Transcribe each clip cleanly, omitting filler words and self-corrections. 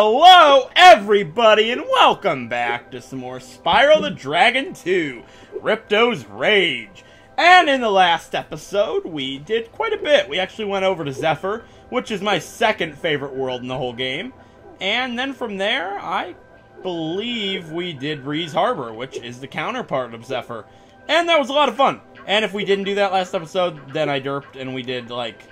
Hello, everybody, and welcome back to some more Spyro the Dragon 2, Ripto's Rage. And in the last episode, we did quite a bit. We actually went over to Zephyr, which is my second favorite world in the whole game. And then from there, I believe we did Breeze Harbor, which is the counterpart of Zephyr. And that was a lot of fun. And if we didn't do that last episode, then I derped and we did, like,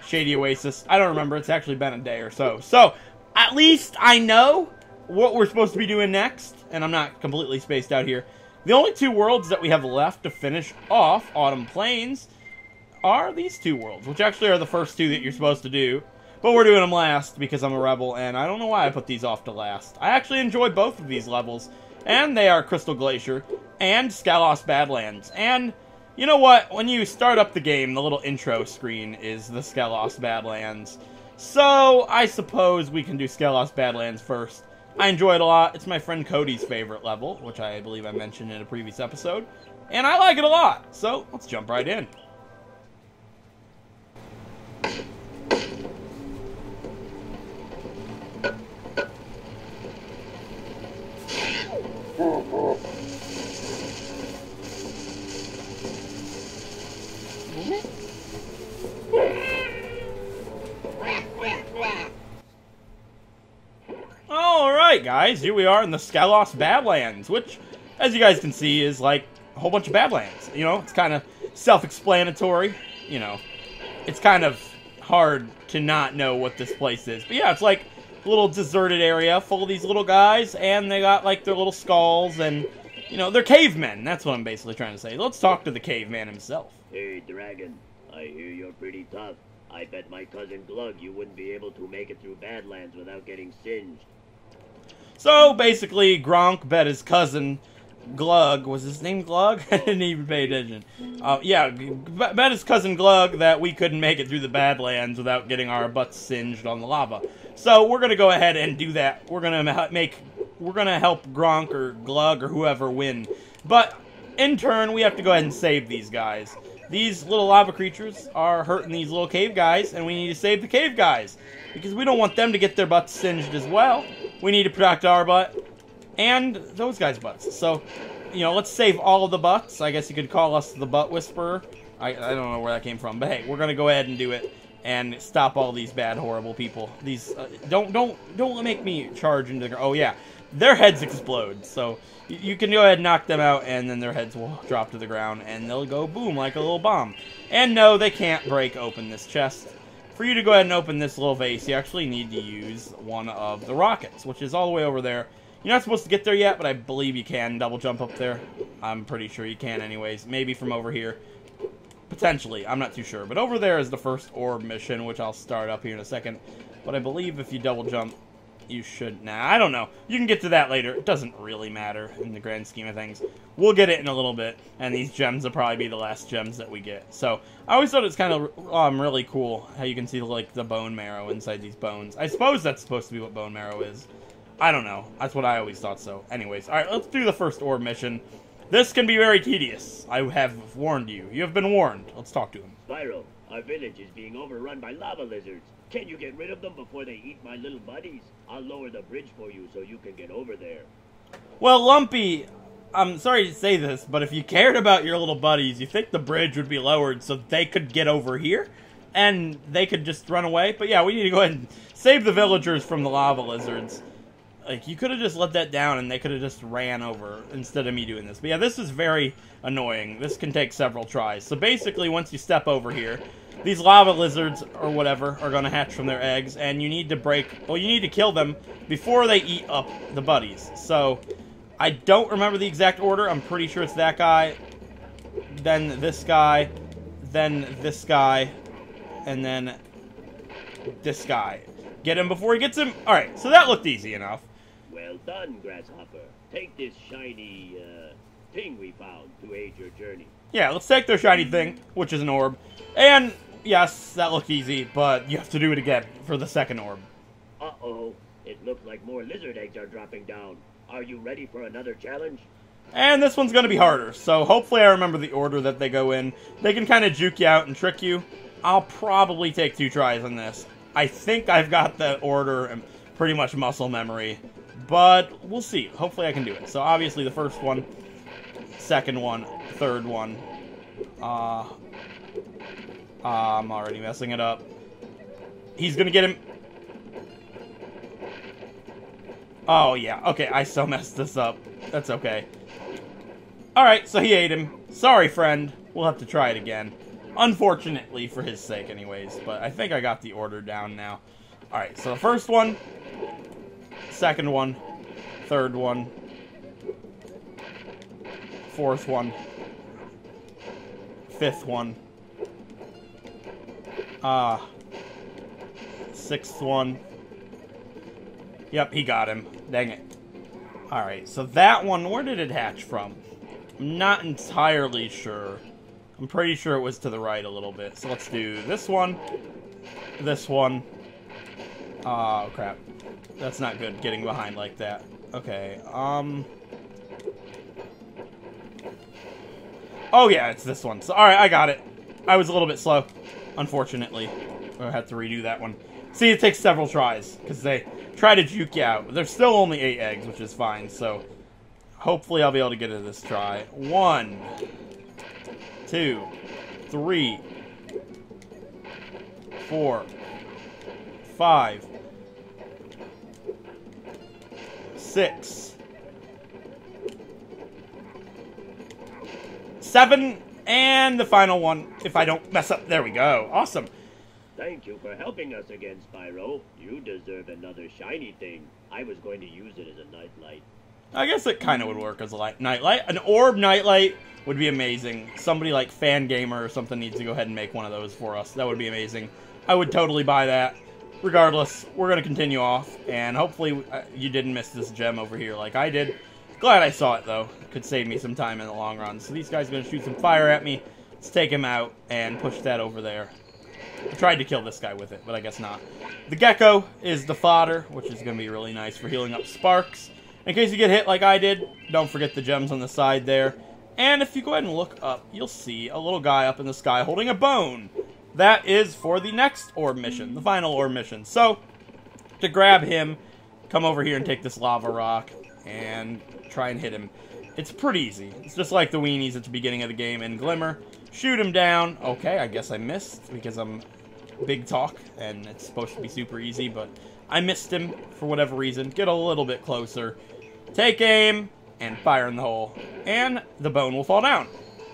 Shady Oasis. I don't remember. It's actually been a day or so. So, at least I know what we're supposed to be doing next, and I'm not completely spaced out here. The only two worlds that we have left to finish off Autumn Plains are these two worlds, which actually are the first two that you're supposed to do. But we're doing them last because I'm a rebel, and I don't know why I put these off to last. I actually enjoy both of these levels, and they are Crystal Glacier and Scalos Badlands. And you know what? When you start up the game, the little intro screen is the Scalos Badlands. So, I suppose we can do Scalos Badlands first. I enjoy it a lot. It's my friend Cody's favorite level, which I believe I mentioned in a previous episode. And I like it a lot. So, let's jump right in. Alright guys, here we are in the Scalos Badlands, which, as you guys can see, is like a whole bunch of Badlands. You know, it's kind of self-explanatory. You know, it's kind of hard to not know what this place is. But yeah, it's like a little deserted area full of these little guys, and they got like their little skulls, and, you know, they're cavemen. That's what I'm basically trying to say. Let's talk to the caveman himself. Hey, Dragon, I hear you're pretty tough. I bet my cousin Glug you wouldn't be able to make it through Badlands without getting singed. So, basically, Gronk bet his cousin, Glug, was his name Glug? I didn't even pay attention. Yeah, bet his cousin Glug that we couldn't make it through the Badlands without getting our butts singed on the lava. So, we're gonna go ahead and do that. We're gonna help Gronk or Glug or whoever win. But, in turn, we have to go ahead and save these guys. These little lava creatures are hurting these little cave guys, and we need to save the cave guys. Because we don't want them to get their butts singed as well. We need to protect our butt and those guys' butts. So, you know, let's save all of the butts. I guess you could call us the Butt Whisperer. I don't know where that came from, but hey, we're gonna go ahead and do it and stop all these bad, horrible people. These don't make me charge into the. Oh yeah, their heads explode. So you can go ahead and knock them out, and then their heads will drop to the ground, and they'll go boom like a little bomb. And no, they can't break open this chest. For you to go ahead and open this little vase, you actually need to use one of the rockets, which is all the way over there. You're not supposed to get there yet, but I believe you can double jump up there. I'm pretty sure you can anyways. Maybe from over here. Potentially. I'm not too sure. But over there is the first orb mission, which I'll start up here in a second. But I believe if you double jump, you should. Nah, I don't know. You can get to that later. It doesn't really matter in the grand scheme of things. We'll get it in a little bit, and these gems will probably be the last gems that we get. So, I always thought it's kind of really cool how you can see, like, the bone marrow inside these bones. I suppose that's supposed to be what bone marrow is. I don't know. That's what I always thought so. Anyways, alright, let's do the first orb mission. This can be very tedious. I have warned you. You have been warned. Let's talk to him. Spyro, our village is being overrun by lava lizards. Can you get rid of them before they eat my little buddies? I'll lower the bridge for you so you can get over there. Well, Lumpy, I'm sorry to say this, but if you cared about your little buddies, you think the bridge would be lowered so they could get over here? And they could just run away? But yeah, we need to go ahead and save the villagers from the lava lizards. Like, you could have just let that down and they could have just ran over instead of me doing this. But yeah, this is very annoying. This can take several tries. So basically, once you step over here, these lava lizards, or whatever, are going to hatch from their eggs, and you need to kill them before they eat up the buddies. So, I don't remember the exact order. I'm pretty sure it's that guy, then this guy, then this guy, and then this guy. Get him before he gets him. Alright, so that looked easy enough. Well done, Grasshopper. Take this shiny, thing we found to aid your journey. Yeah, let's take their shiny thing, which is an orb. And, yes, that looked easy, but you have to do it again for the second orb. Uh-oh. It looks like more lizard eggs are dropping down. Are you ready for another challenge? And this one's going to be harder, so hopefully I remember the order that they go in. They can kind of juke you out and trick you. I'll probably take 2 tries on this. I think I've got the order pretty much muscle memory. But we'll see. Hopefully I can do it. So obviously the first one, second one, third one. I'm already messing it up. He's gonna get him. Oh, yeah. Okay, I so messed this up. That's okay. Alright, so he ate him. Sorry, friend. We'll have to try it again. Unfortunately, for his sake anyways. But I think I got the order down now. Alright, so the first one, second one, third one, fourth one, fifth one, sixth one. Yep, he got him. Dang it. Alright, so that one, where did it hatch from? I'm not entirely sure. I'm pretty sure it was to the right a little bit. So let's do this one, this one. Oh, crap. That's not good, getting behind like that. Okay, oh, yeah, it's this one. So, alright, I got it. I was a little bit slow, unfortunately. I had to redo that one. See, it takes several tries, because they try to juke you out. There's still only 8 eggs, which is fine, so hopefully I'll be able to get it this try. 1, 2, 3, 4, 5, 6, 7, and the final one, if I don't mess up. There we go. Awesome. Thank you for helping us again, Spyro. You deserve another shiny thing. I was going to use it as a nightlight. I guess it kind of would work as a nightlight. An orb nightlight would be amazing. Somebody like Fan Gamer or something needs to go ahead and make one of those for us. That would be amazing. I would totally buy that. Regardless, we're going to continue off, and hopefully you didn't miss this gem over here like I did. Glad I saw it, though. It could save me some time in the long run. So these guys are going to shoot some fire at me. Let's take him out and push that over there. I tried to kill this guy with it, but I guess not. The gecko is the fodder, which is going to be really nice for healing up sparks. In case you get hit like I did, don't forget the gems on the side there. And if you go ahead and look up, you'll see a little guy up in the sky holding a bone. That is for the next orb mission, the final orb mission. So, to grab him, come over here and take this lava rock and try and hit him. It's pretty easy. It's just like the weenies at the beginning of the game in Glimmer. Shoot him down. Okay, I guess I missed because I'm big talk and it's supposed to be super easy, but I missed him for whatever reason. Get a little bit closer. Take aim and fire in the hole. And the bone will fall down.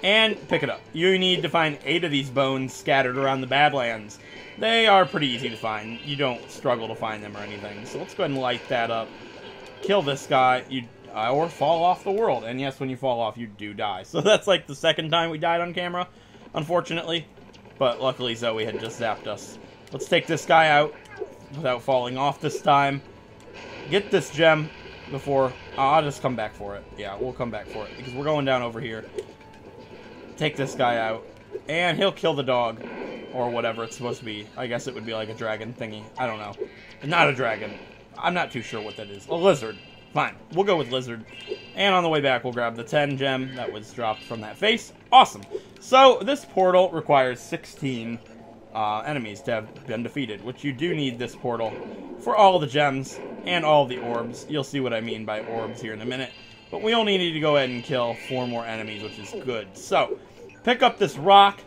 And pick it up. You need to find 8 of these bones scattered around the Badlands. They are pretty easy to find. You don't struggle to find them or anything. So let's go ahead and light that up. Kill this guy. Or fall off the world. And yes, when you fall off, you do die. So that's like the second time we died on camera, unfortunately. But luckily Zoe had just zapped us. Let's take this guy out without falling off this time. Get this gem before... I'll just come back for it. Yeah, we'll come back for it. Because we're going down over here. Take this guy out. And he'll kill the dog. Or whatever it's supposed to be. I guess it would be like a dragon thingy. I don't know. Not a dragon. I'm not too sure what that is. A lizard. Fine. We'll go with lizard. And on the way back, we'll grab the 10 gem that was dropped from that face. Awesome. So, this portal requires 16 enemies to have been defeated, which you do need this portal for all the gems and all the orbs. You'll see what I mean by orbs here in a minute. But we only need to go ahead and kill 4 more enemies, which is good. So, pick up this rock,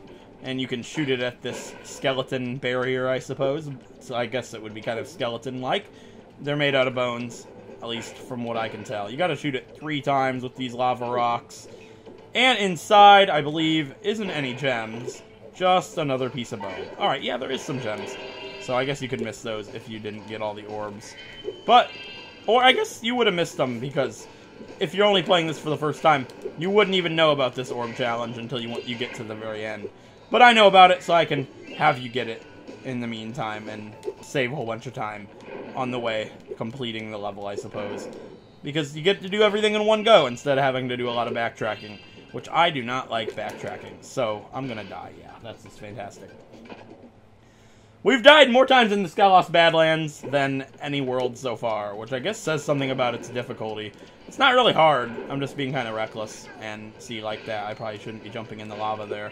and you can shoot it at this skeleton barrier, I suppose. So I guess it would be kind of skeleton-like. They're made out of bones, at least from what I can tell. You gotta shoot it 3 times with these lava rocks. And inside, I believe, isn't any gems. Just another piece of bone. Alright, yeah, there is some gems. So I guess you could miss those if you didn't get all the orbs. But, or I guess you would have missed them, because if you're only playing this for the first time, you wouldn't even know about this orb challenge until you get to the very end. But I know about it, so I can have you get it in the meantime and save a whole bunch of time on the way, completing the level, I suppose. Because you get to do everything in one go instead of having to do a lot of backtracking, which I do not like backtracking. So I'm gonna die. Yeah, that's just fantastic. We've died more times in the Skylost Badlands than any world so far, which I guess says something about its difficulty. It's not really hard. I'm just being kind of reckless. And see, like that, I probably shouldn't be jumping in the lava there.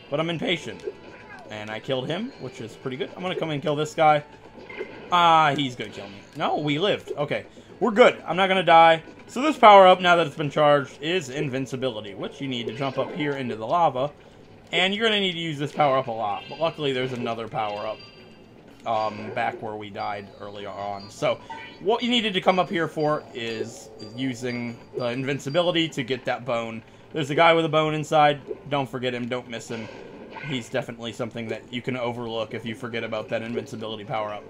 But I'm impatient. And I killed him, which is pretty good. I'm going to come and kill this guy. He's gonna kill me. No, we lived. Okay, we're good. I'm not gonna die. So this power-up, now that it's been charged, is invincibility, which you need to jump up here into the lava. And you're gonna need to use this power-up a lot. But luckily, there's another power-up back where we died earlier on. So what you needed to come up here for is using the invincibility to get that bone. There's a guy with a bone inside. Don't forget him. Don't miss him. He's definitely something that you can overlook if you forget about that invincibility power-up.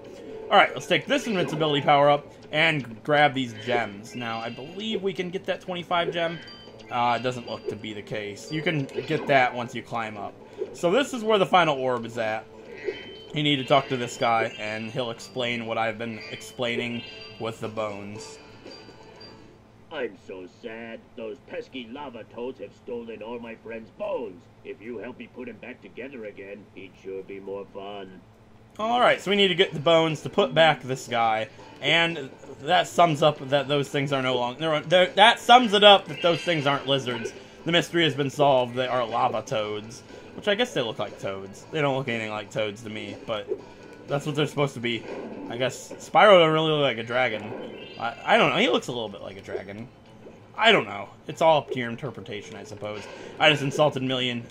Alright, let's take this invincibility power-up and grab these gems. Now, I believe we can get that 25 gem. It doesn't look to be the case. You can get that once you climb up. So this is where the final orb is at. You need to talk to this guy, and he'll explain what I've been explaining with the bones. I'm so sad. Those pesky lava toads have stolen all my friend's bones. If you help me put him back together again, it'd sure be more fun. Alright, so we need to get the bones to put back this guy. And that sums up that those things are no longer... That sums it up that those things aren't lizards. The mystery has been solved. They are lava toads. Which I guess they look like toads. They don't look anything like toads to me, but that's what they're supposed to be. I guess Spyro doesn't really look like a dragon. I don't know. He looks a little bit like a dragon. I don't know. It's all up to your interpretation, I suppose. I just insulted millions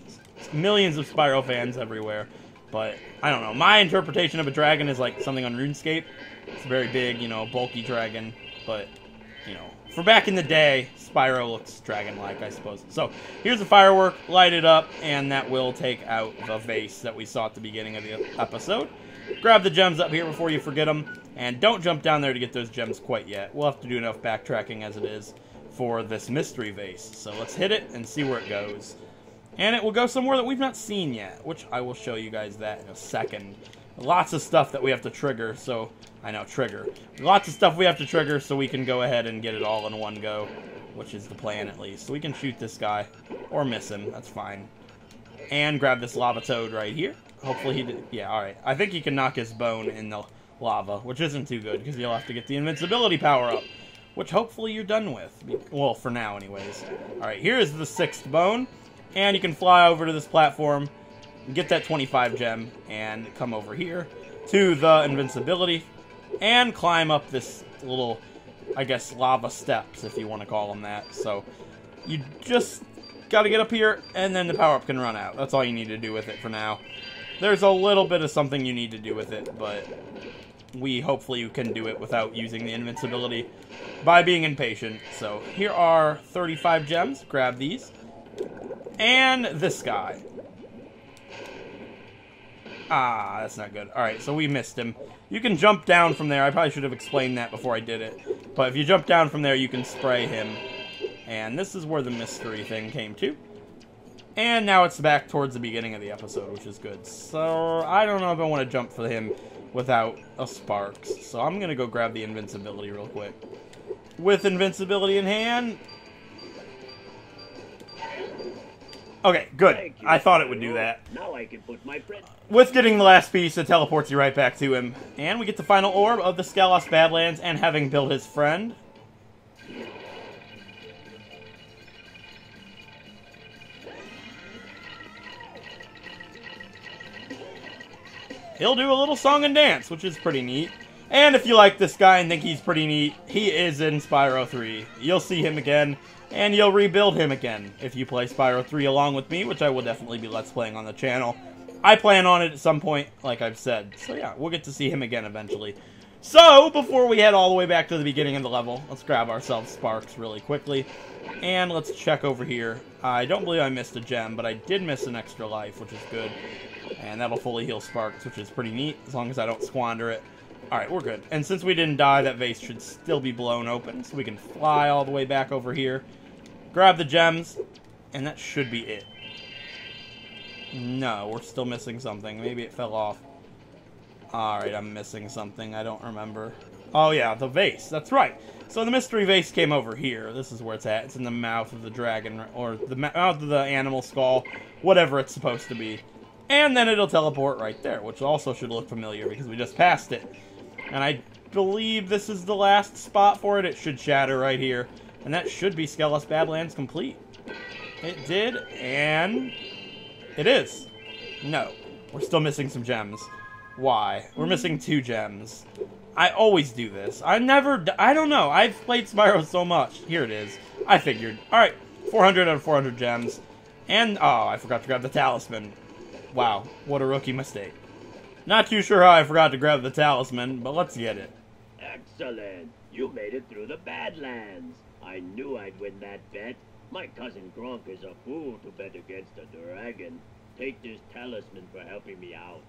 of Spyro fans everywhere. But, I don't know. My interpretation of a dragon is like something on RuneScape. It's a very big, you know, bulky dragon. But, you know, for back in the day, Spyro looks dragon-like, I suppose. So, here's a firework. Light it up, and that will take out the vase that we saw at the beginning of the episode. Grab the gems up here before you forget them. And don't jump down there to get those gems quite yet. We'll have to do enough backtracking as it is for this mystery vase. So, let's hit it and see where it goes. And it will go somewhere that we've not seen yet, which I will show you guys that in a second. Lots of stuff that we have to trigger, so... I know, trigger. Lots of stuff we have to trigger so we can go ahead and get it all in one go, which is the plan at least. So we can shoot this guy, or miss him, that's fine. And grab this lava toad right here. Hopefully he did... Yeah, alright. I think he can knock his bone in the lava, which isn't too good, because you'll have to get the invincibility power-up, which hopefully you're done with. Well, for now, anyways. Alright, here is the 6th bone. And you can fly over to this platform, get that 25 gem, and come over here to the invincibility, and climb up this little, I guess, lava steps, if you want to call them that. So, you just got to get up here, and then the power-up can run out. That's all you need to do with it for now. There's a little bit of something you need to do with it, but hopefully you can do it without using the invincibility by being impatient. So, here are 35 gems. Grab these. And this guy. That's not good. Alright, so we missed him. You can jump down from there. I probably should have explained that before I did it. But if you jump down from there, you can spray him. And this is where the mystery thing came to. And now it's back towards the beginning of the episode, which is good. So, I don't know if I want to jump for him without a sparks. So I'm going to go grab the invincibility real quick. With invincibility in hand... Okay, good. I thought it would do that. Now I can put my friend... With getting the last piece, it teleports you right back to him. And we get the final orb of the Skelos Badlands and having built his friend. He'll do a little song and dance, which is pretty neat. And if you like this guy and think he's pretty neat, he is in Spyro 3. You'll see him again. And you'll rebuild him again if you play Spyro 3 along with me, which I will definitely be Let's Playing on the channel. I plan on it at some point, like I've said. So yeah, we'll get to see him again eventually. So, before we head all the way back to the beginning of the level, let's grab ourselves sparks really quickly. And let's check over here. I don't believe I missed a gem, but I did miss an extra life, which is good. And that'll fully heal sparks, which is pretty neat, as long as I don't squander it. Alright, we're good. And since we didn't die, that vase should still be blown open, so we can fly all the way back over here. Grab the gems, and that should be it. No, we're still missing something. Maybe it fell off. Alright, I'm missing something. I don't remember. Oh yeah, the vase. That's right. So the mystery vase came over here. This is where it's at. It's in the mouth of the dragon, or the mouth of the animal skull. Whatever it's supposed to be. And then it'll teleport right there, which also should look familiar because we just passed it. And I believe this is the last spot for it. It should shatter right here. And that should be Skelos Badlands complete. It did, and it is. No, we're still missing some gems. Why? We're missing 2 gems. I always do this. I don't know. I've played Spyro so much. Here it is. I figured. Alright, 400 out of 400 gems. And, oh, I forgot to grab the talisman. Wow, what a rookie mistake. Not too sure how I forgot to grab the talisman, but let's get it. Excellent. You made it through the Badlands. I knew I'd win that bet. My cousin Gronk is a fool to bet against a dragon. Take this talisman for helping me out.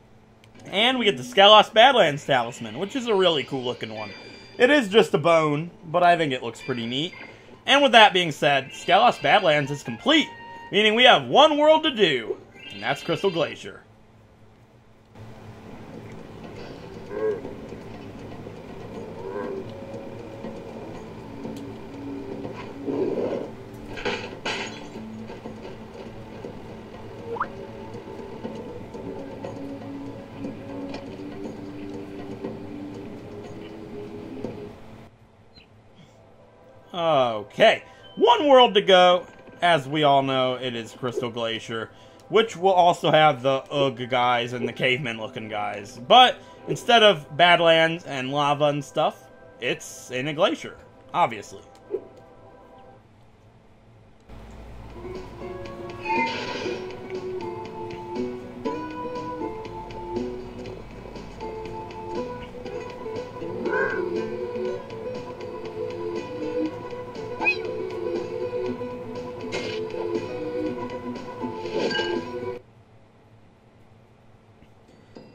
And we get the Skelos Badlands talisman, which is a really cool looking one. It is just a bone, but I think it looks pretty neat. And with that being said, Skelos Badlands is complete, meaning we have one world to do, and that's Crystal Glacier. Okay, one world to go. As we all know, it is Crystal Glacier, which will also have the Ugg guys and the caveman-looking guys. But instead of Badlands and lava and stuff, it's in a glacier, obviously.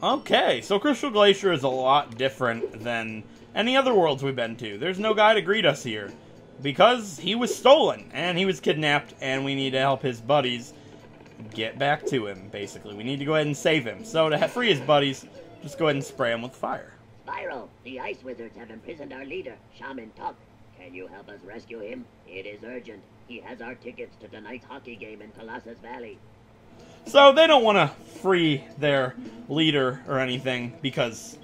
Okay, so Crystal Glacier is a lot different than any other worlds we've been to. There's no guy to greet us here, because he was stolen, and he was kidnapped, and we need to help his buddies get back to him, basically. We need to go ahead and save him. So to free his buddies, just go ahead and spray him with fire. Spyro, the ice wizards have imprisoned our leader, Shaman Tuck. Can you help us rescue him? It is urgent. He has our tickets to tonight's hockey game in Colossus Valley. So they don't want to free their leader or anything because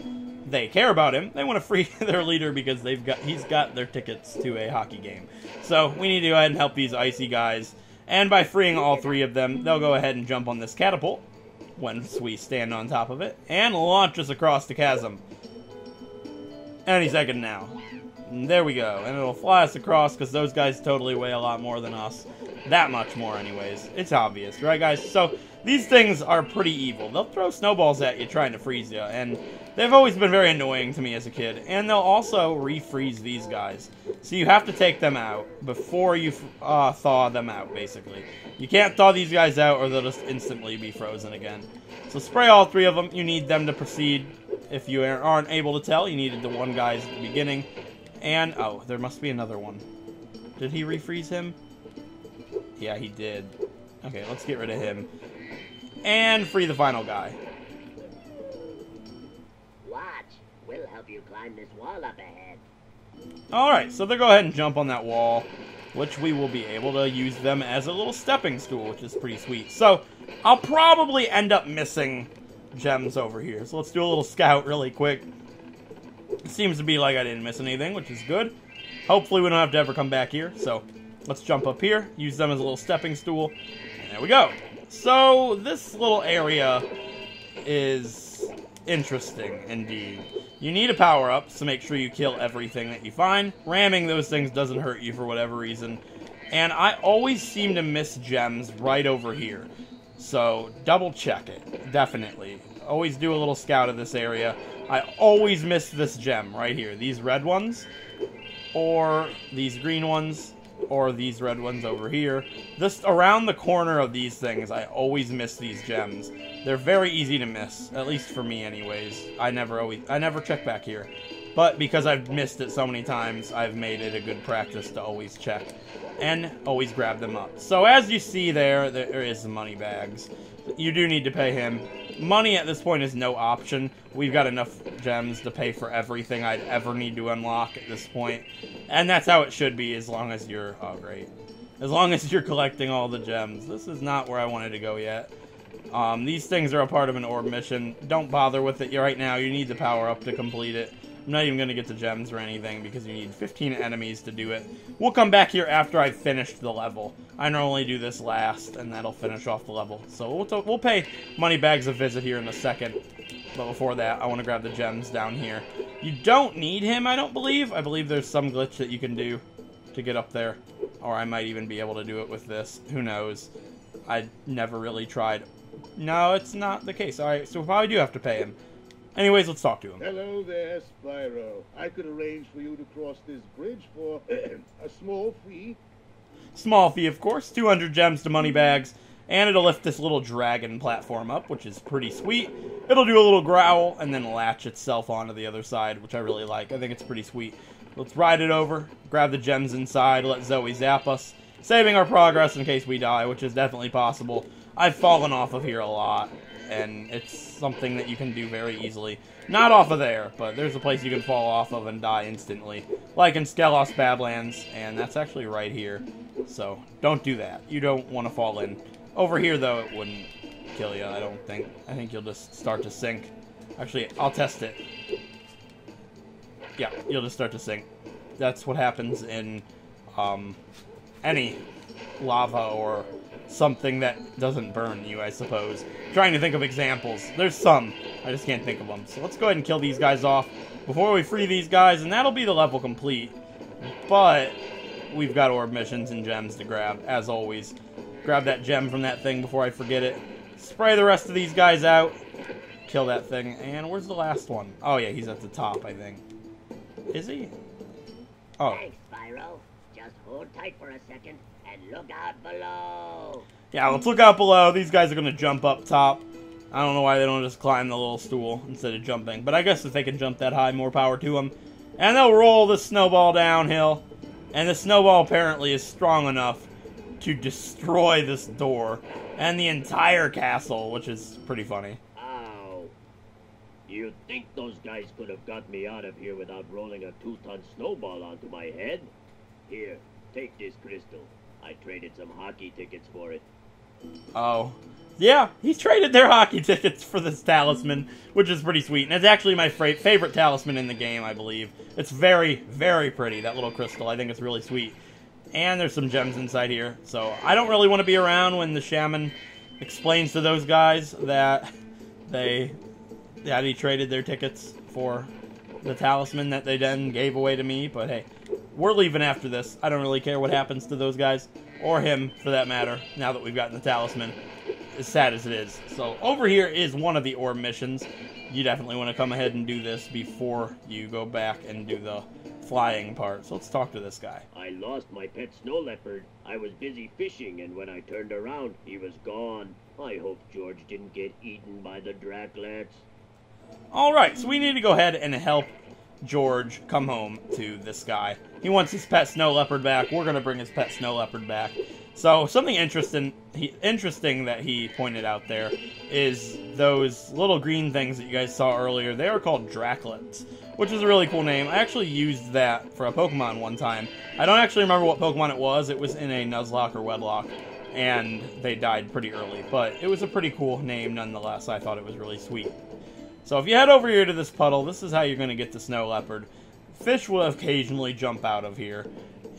they care about him. They want to free their leader because he's got their tickets to a hockey game. So we need to go ahead and help these icy guys. And by freeing all three of them, they'll go ahead and jump on this catapult once we stand on top of it and launch us across the chasm. Any second now. And there we go. And it'll fly us across because those guys totally weigh a lot more than us. That much more anyways. It's obvious, right guys? So these things are pretty evil. They'll throw snowballs at you trying to freeze you, and they've always been very annoying to me as a kid. And they'll also refreeze these guys. So you have to take them out before you thaw them out, basically. You can't thaw these guys out or they'll just instantly be frozen again. So spray all three of them. You need them to proceed. If you aren't able to tell, you needed the one guys at the beginning. And, oh, there must be another one. Did he refreeze him? Yeah, he did. Okay, let's get rid of him. And free the final guy. Watch. We'll help you climb this wall up ahead. Alright, so they'll go ahead and jump on that wall, which we will be able to use them as a little stepping stool, which is pretty sweet. So, I'll probably end up missing gems over here. So let's do a little scout really quick. It seems to be like I didn't miss anything, which is good. Hopefully we don't have to ever come back here. So, let's jump up here, use them as a little stepping stool, and there we go. So, this little area is interesting, indeed. You need a power-up, so make sure you kill everything that you find. Ramming those things doesn't hurt you for whatever reason. And I always seem to miss gems right over here. So, double-check it, definitely. Always do a little scout of this area. I always miss this gem right here. These red ones, or these green ones, or these red ones over here. Just around the corner of these things, I always miss these gems. They're very easy to miss, at least for me anyways. I never check back here. But because I've missed it so many times, I've made it a good practice to always check. And always grab them up. So as you see there is the money bags. You do need to pay him. Money at this point is no option. We've got enough gems to pay for everything I'd ever need to unlock at this point. And that's how it should be as long as you're... Oh, great. As long as you're collecting all the gems. This is not where I wanted to go yet. These things are a part of an orb mission. Don't bother with it right now. You need the power up to complete it. I'm not even going to get the gems or anything because you need 15 enemies to do it. We'll come back here after I've finished the level. I normally do this last, and that'll finish off the level. So we'll pay Moneybags a visit here in a second. But before that, I want to grab the gems down here. You don't need him, I don't believe. I believe there's some glitch that you can do to get up there. Or I might even be able to do it with this. Who knows? I never really tried. No, it's not the case. Alright, so we probably do have to pay him. Anyways, let's talk to him. Hello there, Spyro. I could arrange for you to cross this bridge for a small fee. Small fee, of course. 200 gems to money bags. And it'll lift this little dragon platform up, which is pretty sweet. It'll do a little growl and then latch itself onto the other side, which I really like. I think it's pretty sweet. Let's ride it over, grab the gems inside, let Zoe zap us, saving our progress in case we die, which is definitely possible. I've fallen off of here a lot, and it's something that you can do very easily. Not off of there, but there's a place you can fall off of and die instantly, like in Skelos Badlands, and that's actually right here. So, don't do that. You don't want to fall in. Over here, though, it wouldn't kill you, I don't think. I think you'll just start to sink. Actually, I'll test it. Yeah, you'll just start to sink. That's what happens in any lava or something that doesn't burn you, I suppose. I'm trying to think of examples. There's some. I just can't think of them. So let's go ahead and kill these guys off before we free these guys, and that'll be the level complete. But we've got orb missions and gems to grab, as always. Grab that gem from that thing before I forget it. Spray the rest of these guys out. Kill that thing. And where's the last one? Oh, yeah, he's at the top, I think. Is he? Oh. Thanks, Spyro. Just hold tight for a second and look out below. Yeah, let's look out below. These guys are going to jump up top. I don't know why they don't just climb the little stool instead of jumping. But I guess if they can jump that high, more power to them. And they'll roll the snowball downhill. And the snowball apparently is strong enough to destroy this door and the entire castle, which is pretty funny. Ow. You'd think those guys could have got me out of here without rolling a 2-ton snowball onto my head? Here, take this crystal. I traded some hockey tickets for it. Oh. Yeah, he traded their hockey tickets for this talisman, which is pretty sweet. And it's actually my favorite talisman in the game, I believe. It's very, very pretty, that little crystal. I think it's really sweet. And there's some gems inside here. So I don't really want to be around when the shaman explains to those guys that he traded their tickets for the talisman that they then gave away to me. But hey, we're leaving after this. I don't really care what happens to those guys, or him for that matter, now that we've gotten the talisman, as sad as it is. So over here is one of the orb missions. You definitely want to come ahead and do this before you go back and do the flying part. So let's talk to this guy. I lost my pet snow leopard. I was busy fishing, and when I turned around, he was gone. I hope George didn't get eaten by the Draklets. Alright, so we need to go ahead and help George come home to this guy. He wants his pet snow leopard back. We're going to bring his pet snow leopard back. So something interesting that he pointed out there is those little green things that you guys saw earlier. They are called Draklets, which is a really cool name. I actually used that for a Pokemon one time. I don't actually remember what Pokemon it was. It was in a Nuzlocke or Wedlock, and they died pretty early. But it was a pretty cool name nonetheless. I thought it was really sweet. So if you head over here to this puddle, this is how you're going to get the snow leopard. Fish will occasionally jump out of here,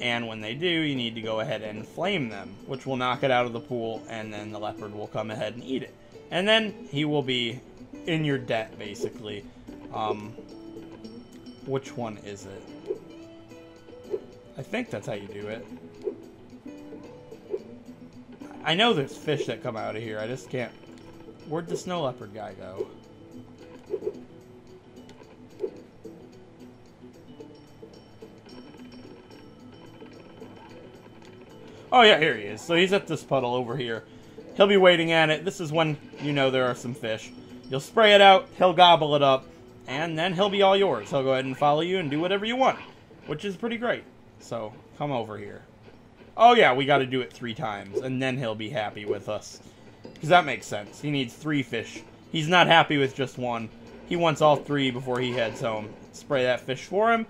and when they do, you need to go ahead and flame them, which will knock it out of the pool, and then the leopard will come ahead and eat it. And then he will be in your debt, basically. Which one is it? I think that's how you do it. I know there's fish that come out of here, I just can't... Where'd the snow leopard guy go? Oh yeah, here he is. So he's at this puddle over here. He'll be waiting at it. This is when you know there are some fish. You'll spray it out, he'll gobble it up, and then he'll be all yours. He'll go ahead and follow you and do whatever you want, which is pretty great. So, come over here. Oh yeah, we gotta do it 3 times, and then he'll be happy with us. Because that makes sense. He needs 3 fish. He's not happy with just 1. He wants all 3 before he heads home. Spray that fish for him.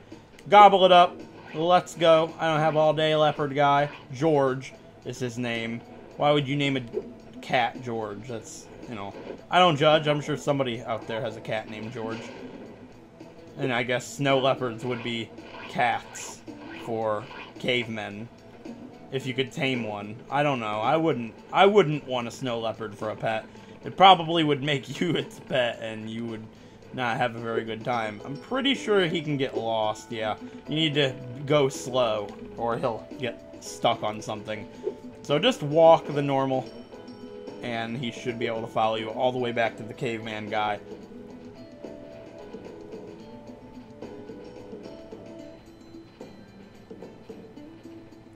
Gobble it up. Let's go. I don't have all day leopard guy. George is his name. Why would you name a cat George? That's, you know, I don't judge. I'm sure somebody out there has a cat named George. And I guess snow leopards would be cats for cavemen. If you could tame one. I don't know. I wouldn't want a snow leopard for a pet. It probably would make you its pet, and you would not have a very good time. I'm pretty sure he can get lost, yeah. You need to go slow, or he'll get stuck on something. So just walk the normal, and he should be able to follow you all the way back to the caveman guy.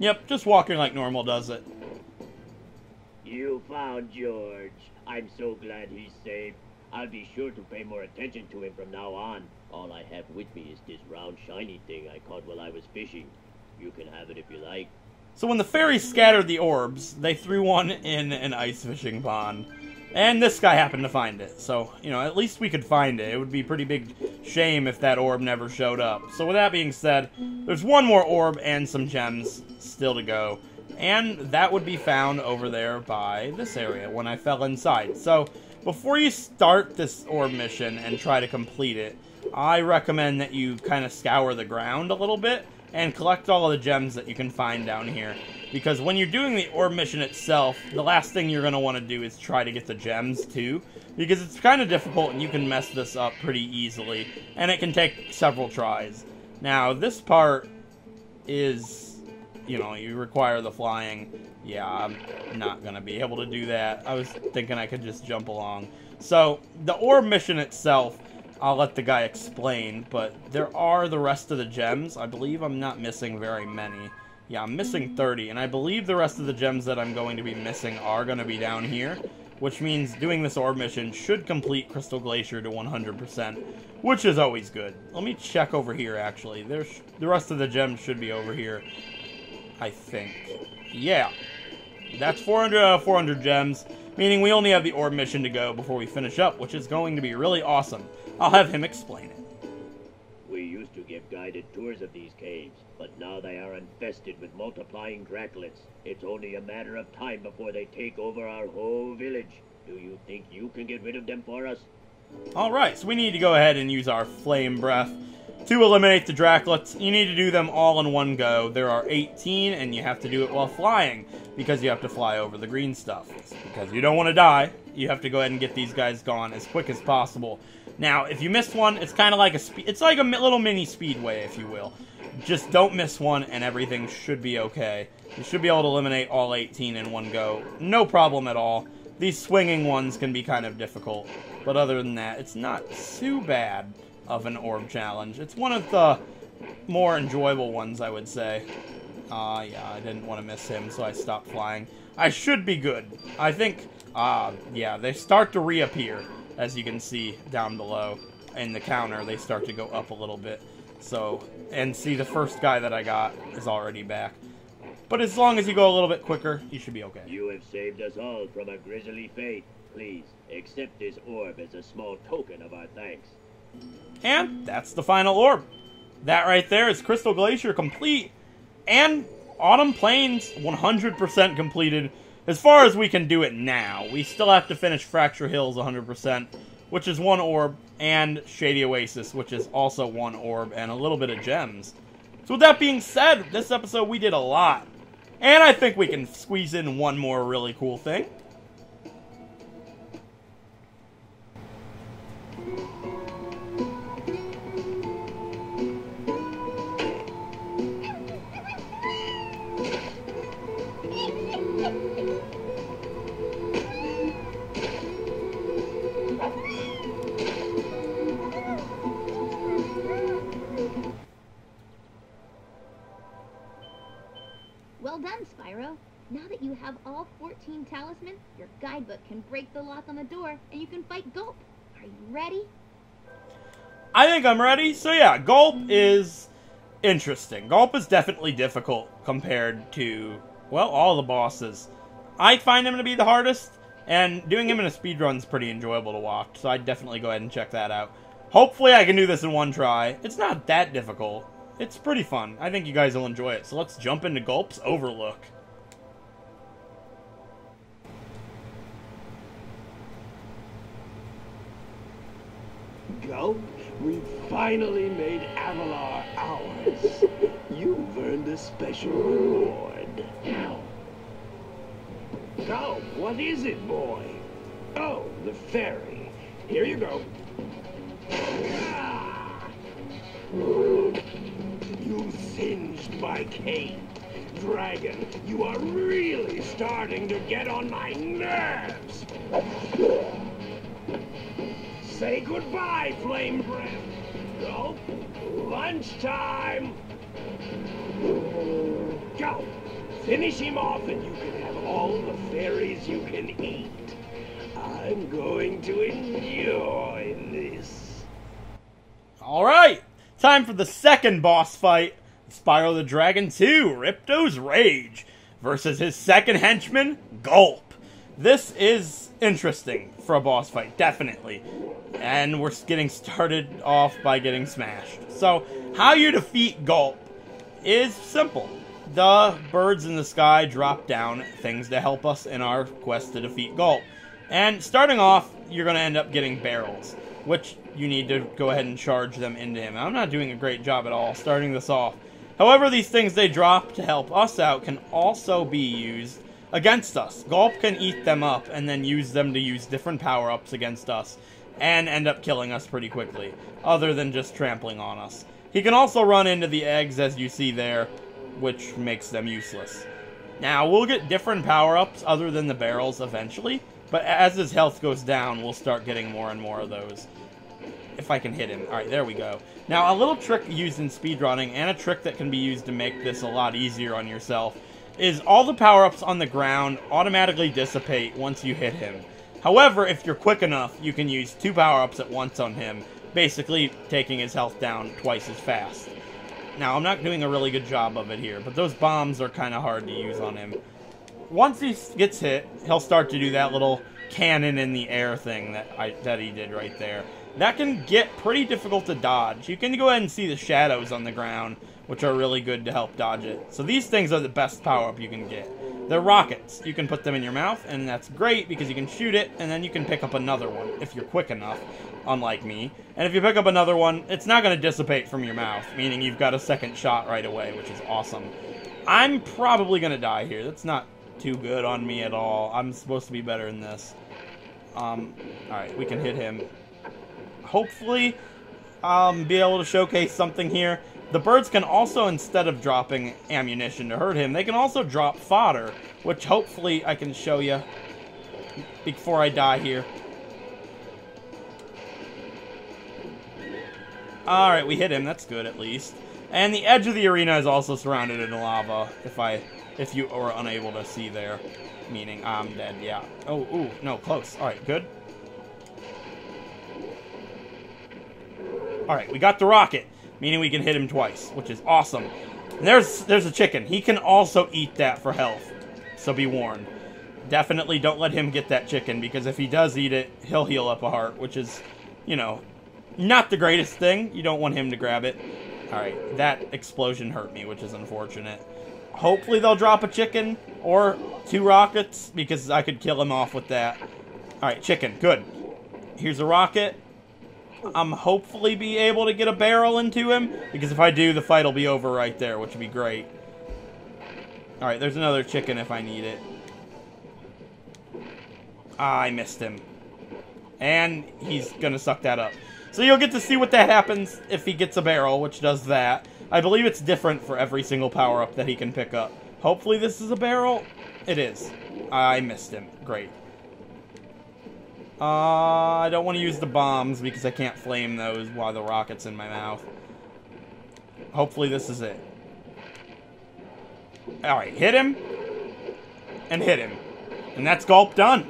Yep, just walking like normal does it. You found George. I'm so glad he's safe. I'll be sure to pay more attention to him from now on. All I have with me is this round shiny thing I caught while I was fishing. You can have it if you like. So when the fairies scattered the orbs, they threw one in an ice fishing pond. And this guy happened to find it. So, you know, at least we could find it. It would be a pretty big shame if that orb never showed up. So with that being said, there's one more orb and some gems still to go. And that would be found over there by this area when I fell inside. So before you start this orb mission and try to complete it, I recommend that you kind of scour the ground a little bit and collect all of the gems that you can find down here. Because when you're doing the orb mission itself, the last thing you're going to want to do is try to get the gems too. Because it's kind of difficult and you can mess this up pretty easily. And it can take several tries. Now, this part is, you know, you require the flying. Yeah, I'm not going to be able to do that. I was thinking I could just jump along. So, the orb mission itself, I'll let the guy explain, but there are the rest of the gems. I believe I'm not missing very many. Yeah, I'm missing 30, and I believe the rest of the gems that I'm going to be missing are going to be down here, which means doing this orb mission should complete Crystal Glacier to 100%, which is always good. Let me check over here, actually. The rest of the gems should be over here, I think. Yeah, that's 400 out of 400 gems, meaning we only have the orb mission to go before we finish up, which is going to be really awesome. I'll have him explain it. We used to give guided tours of these caves, but now they are infested with multiplying draklets. It's only a matter of time before they take over our whole village. Do you think you can get rid of them for us? Alright, so we need to go ahead and use our Flame Breath to eliminate the draklets. You need to do them all in one go. There are 18, and you have to do it while flying, because you have to fly over the green stuff. Because you don't want to die, you have to go ahead and get these guys gone as quick as possible. Now, if you miss one, it's kind of like it's like a little mini speedway, if you will. Just don't miss one, and everything should be okay. You should be able to eliminate all 18 in one go. No problem at all. These swinging ones can be kind of difficult, but other than that, it's not too bad of an orb challenge. It's one of the more enjoyable ones, I would say. Yeah, I didn't want to miss him, so I stopped flying. I should be good. I think, yeah, they start to reappear. As you can see down below in the counter, they start to go up a little bit. So, and see, the first guy that I got is already back. But as long as you go a little bit quicker, you should be okay. You have saved us all from a grisly fate. Please, accept this orb as a small token of our thanks. And that's the final orb. That right there is Crystal Glacier complete. And Autumn Plains 100% completed. As far as we can do it now, we still have to finish Fracture Hills 100%, which is one orb, and Shady Oasis, which is also one orb, and a little bit of gems. So with that being said, this episode we did a lot. And I think we can squeeze in one more really cool thing. Well done, Spyro. Now that you have all 14 talismans, your guidebook can break the lock on the door, and you can fight Gulp. Are you ready? I think I'm ready. So yeah, Gulp is interesting. Gulp is definitely difficult compared to, well, all the bosses. I find him to be the hardest, and doing him in a speedrun is pretty enjoyable to watch, so I'd definitely go ahead and check that out. Hopefully I can do this in one try. It's not that difficult. It's pretty fun. I think you guys will enjoy it. So let's jump into Gulp's Overlook. Gulp, we finally made Avalar ours. You've earned a special reward. Gulp, what is it, boy? Oh, the ferry. Here you go. You singed my cape. Dragon, you are really starting to get on my nerves. Say goodbye, flame breath. Go. Lunchtime. Go. Finish him off and you can have all the fairies you can eat. I'm going to enjoy this. Alright, time for the second boss fight. Spyro the Dragon 2, Ripto's Rage, versus his second henchman, Gulp. This is interesting for a boss fight, definitely. And we're getting started off by getting smashed. So, how you defeat Gulp is simple. The birds in the sky drop down things to help us in our quest to defeat Gulp. And starting off, you're going to end up getting barrels, which you need to go ahead and charge them into him. I'm not doing a great job at all starting this off. However, these things they drop to help us out can also be used against us. Gulp can eat them up and then use them to use different power-ups against us and end up killing us pretty quickly, other than just trampling on us. He can also run into the eggs, as you see there, which makes them useless. Now, we'll get different power-ups other than the barrels eventually, but as his health goes down, we'll start getting more and more of those. If I can hit him. Alright, there we go. Now, a little trick used in speedrunning, and a trick that can be used to make this a lot easier on yourself, is all the power-ups on the ground automatically dissipate once you hit him. However, if you're quick enough, you can use 2 power-ups at once on him, basically taking his health down twice as fast. Now, I'm not doing a really good job of it here, but those bombs are kind of hard to use on him. Once he gets hit, he'll start to do that little cannon in the air thing that he did right there. That can get pretty difficult to dodge. You can go ahead and see the shadows on the ground, which are really good to help dodge it. So these things are the best power-up you can get. They're rockets. You can put them in your mouth, and that's great because you can shoot it, and then you can pick up another one if you're quick enough, unlike me. And if you pick up another one, it's not going to dissipate from your mouth, meaning you've got a second shot right away, which is awesome. I'm probably going to die here. That's not too good on me at all. I'm supposed to be better than this. Alright, we can hit him. Hopefully, be able to showcase something here. The birds can also, instead of dropping ammunition to hurt him, they can also drop fodder, which hopefully I can show you before I die here. Alright, we hit him. That's good, at least. And the edge of the arena is also surrounded in lava, if you were unable to see there. Meaning, I'm dead, yeah. Oh, ooh, no, close. Alright, good. Alright, we got the rocket, meaning we can hit him twice, which is awesome. And there's a chicken. He can also eat that for health, so be warned. Definitely don't let him get that chicken, because if he does eat it, he'll heal up a heart, which is, you know, not the greatest thing. You don't want him to grab it. Alright, that explosion hurt me, which is unfortunate. Hopefully they'll drop a chicken, or 2 rockets, because I could kill him off with that. Alright, chicken, good. Here's a rocket. I'm hopefully be able to get a barrel into him, because if I do, the fight will be over right there, which would be great. Alright, there's another chicken if I need it. Ah, I missed him. And he's gonna suck that up. So you'll get to see what that happens if he gets a barrel, which does that. I believe it's different for every single power-up that he can pick up. Hopefully this is a barrel. It is. I missed him. Great. I don't want to use the bombs because I can't flame those while the rocket's in my mouth. Hopefully this is it. Alright, hit him. And hit him. And that's Gulp done.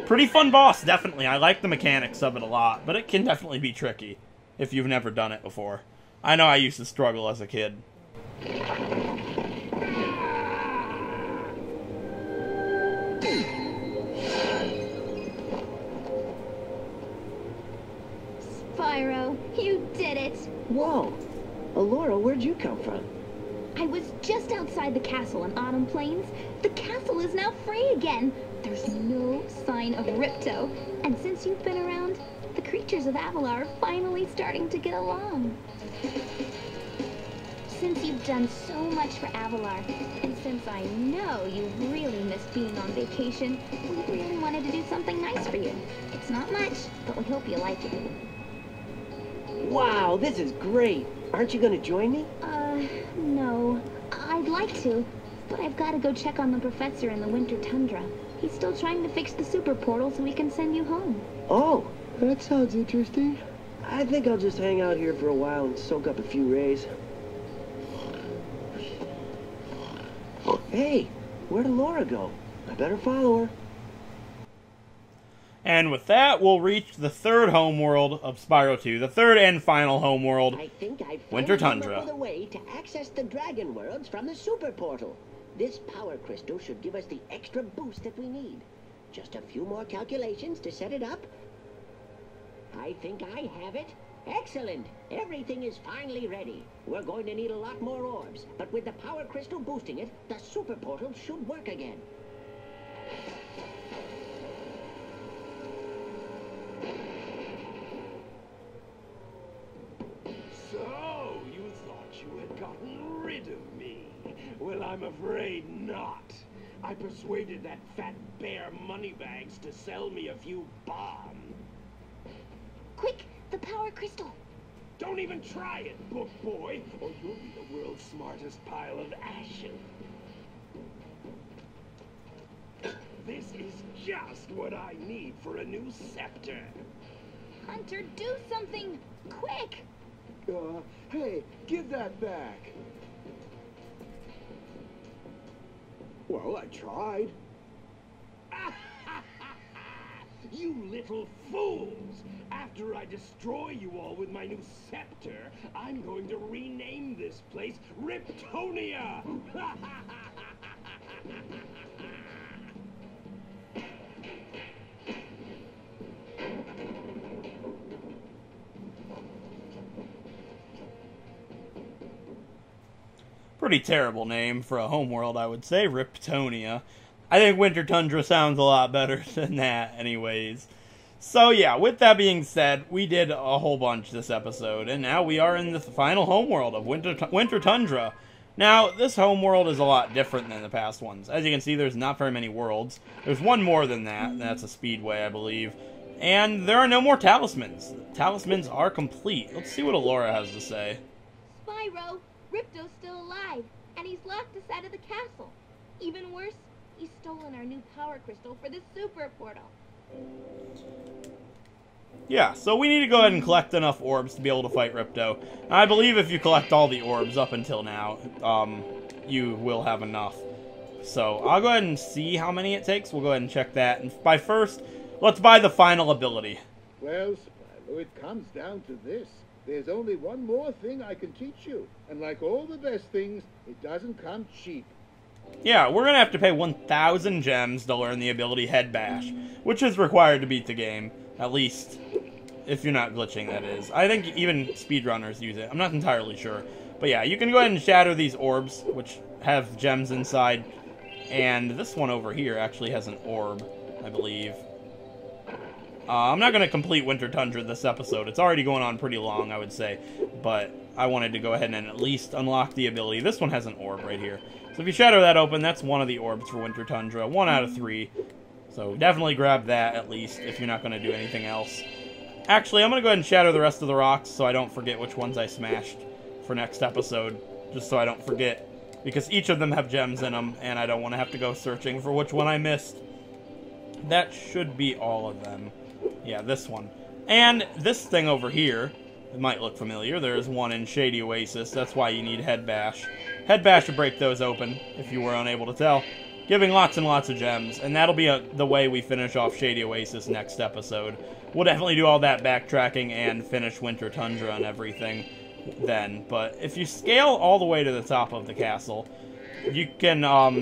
Pretty fun boss, definitely. I like the mechanics of it a lot, but it can definitely be tricky if you've never done it before. I know I used to struggle as a kid. Spyro, you did it! Whoa! Allura, where'd you come from? I was just outside the castle in Autumn Plains. The castle is now free again. There's no sign of Ripto. And since you've been around, the creatures of Avalar are finally starting to get along. Since you've done so much for Avalar, and since I know you really missed being on vacation, we really wanted to do something nice for you. It's not much, but we hope you like it. Wow, this is great. Aren't you going to join me? No. I'd like to, but I've got to go check on the professor in the winter tundra. He's still trying to fix the super portal so we can send you home. Oh, that sounds interesting. I think I'll just hang out here for a while and soak up a few rays. Hey, where'd Laura go? I better follow her. And with that, we'll reach the third homeworld of Spyro 2, the third and final homeworld, I think I've Winter found Tundra. another way to access the dragon worlds from the super portal. This power crystal should give us the extra boost that we need. Just a few more calculations to set it up. I think I have it. Excellent! Everything is finally ready. We're going to need a lot more orbs, but with the power crystal boosting it, the super portal should work again. So, you thought you had gotten rid of me? Well, I'm afraid not. I persuaded that fat bear Moneybags to sell me a few bombs. Quick, the power crystal. Don't even try it, book boy, or you'll be the world's smartest pile of ashes. This is just what I need for a new scepter. Hunter, do something! Quick! Hey, give that back. Well, I tried. You little fools! After I destroy you all with my new scepter, I'm going to rename this place Riptonia! Pretty terrible name for a homeworld, I would say, Riptonia. I think Winter Tundra sounds a lot better than that, anyways. So yeah, with that being said, we did a whole bunch this episode, and now we are in the final homeworld of Winter Tundra. Now, this homeworld is a lot different than the past ones. As you can see, there's not very many worlds. There's one more than that, and that's a speedway, I believe. And there are no more talismans. Talismans are complete. Let's see what Alora has to say. Spyro, Ripto's still alive, and he's locked us out of the castle. Even worse, he's stolen our new power crystal for the super portal. Yeah, so we need to go ahead and collect enough orbs to be able to fight Ripto. I believe if you collect all the orbs up until now, you will have enough. So I'll go ahead and see how many it takes. We'll go ahead and check that. And by first, let's buy the final ability. Well, Spyro, it comes down to this. There's only one more thing I can teach you. And like all the best things, it doesn't come cheap. Yeah, we're going to have to pay 1,000 gems to learn the ability Head Bash, which is required to beat the game, at least if you're not glitching, that is. I think even speedrunners use it. I'm not entirely sure. But yeah, you can go ahead and shatter these orbs, which have gems inside. And this one over here actually has an orb, I believe. I'm not going to complete Winter Tundra this episode. It's already going on pretty long, I would say. But I wanted to go ahead and at least unlock the ability. This one has an orb right here. So if you shatter that open, that's one of the orbs for Winter Tundra. 1 out of 3. So definitely grab that, at least, if you're not going to do anything else. Actually, I'm going to go ahead and shatter the rest of the rocks so I don't forget which ones I smashed for next episode. Just so I don't forget. Because each of them have gems in them, and I don't want to have to go searching for which one I missed. That should be all of them. Yeah, this one. And this thing over here, it might look familiar. There's one in Shady Oasis. That's why you need Head Bash. Head Bash will break those open, if you were unable to tell, giving lots and lots of gems. And that'll be the way we finish off Shady Oasis next episode. We'll definitely do all that backtracking and finish Winter Tundra and everything then. But if you scale all the way to the top of the castle, you can,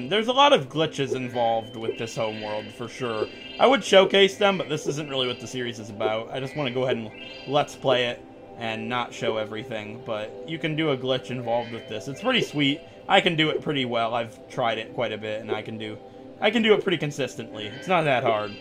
there's a lot of glitches involved with this homeworld, for sure. I would showcase them, but this isn't really what the series is about. I just want to go ahead and let's play it and not show everything. But you can do a glitch involved with this. It's pretty sweet. I can do it pretty well. I've tried it quite a bit, and I can do it pretty consistently. It's not that hard.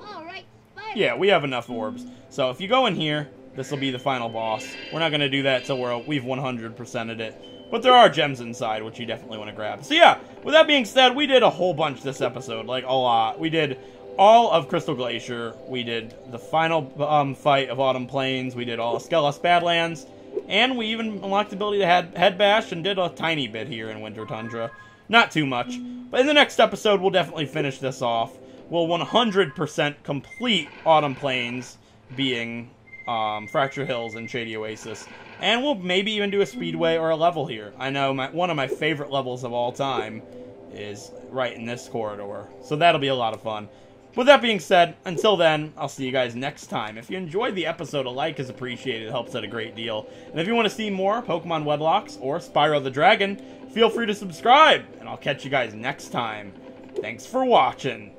All right, Spyro. Yeah, we have enough orbs. So if you go in here, this will be the final boss. We're not going to do that till we've 100%ed it. But there are gems inside, which you definitely want to grab. So yeah, with that being said, we did a whole bunch this episode. Like, a lot. We did all of Crystal Glacier. We did the final fight of Autumn Plains. We did all of Skelos Badlands. And we even unlocked the ability to head bash and did a tiny bit here in Winter Tundra. Not too much. But in the next episode, we'll definitely finish this off. We'll 100% complete Autumn Plains, being Fracture Hills and Shady Oasis. And we'll maybe even do a speedway or a level here. I know one of my favorite levels of all time is right in this corridor. So that'll be a lot of fun. With that being said, until then, I'll see you guys next time. If you enjoyed the episode, a like is appreciated. It helps out a great deal. And if you want to see more Pokemon Wedlocks or Spyro the Dragon, feel free to subscribe. And I'll catch you guys next time. Thanks for watching.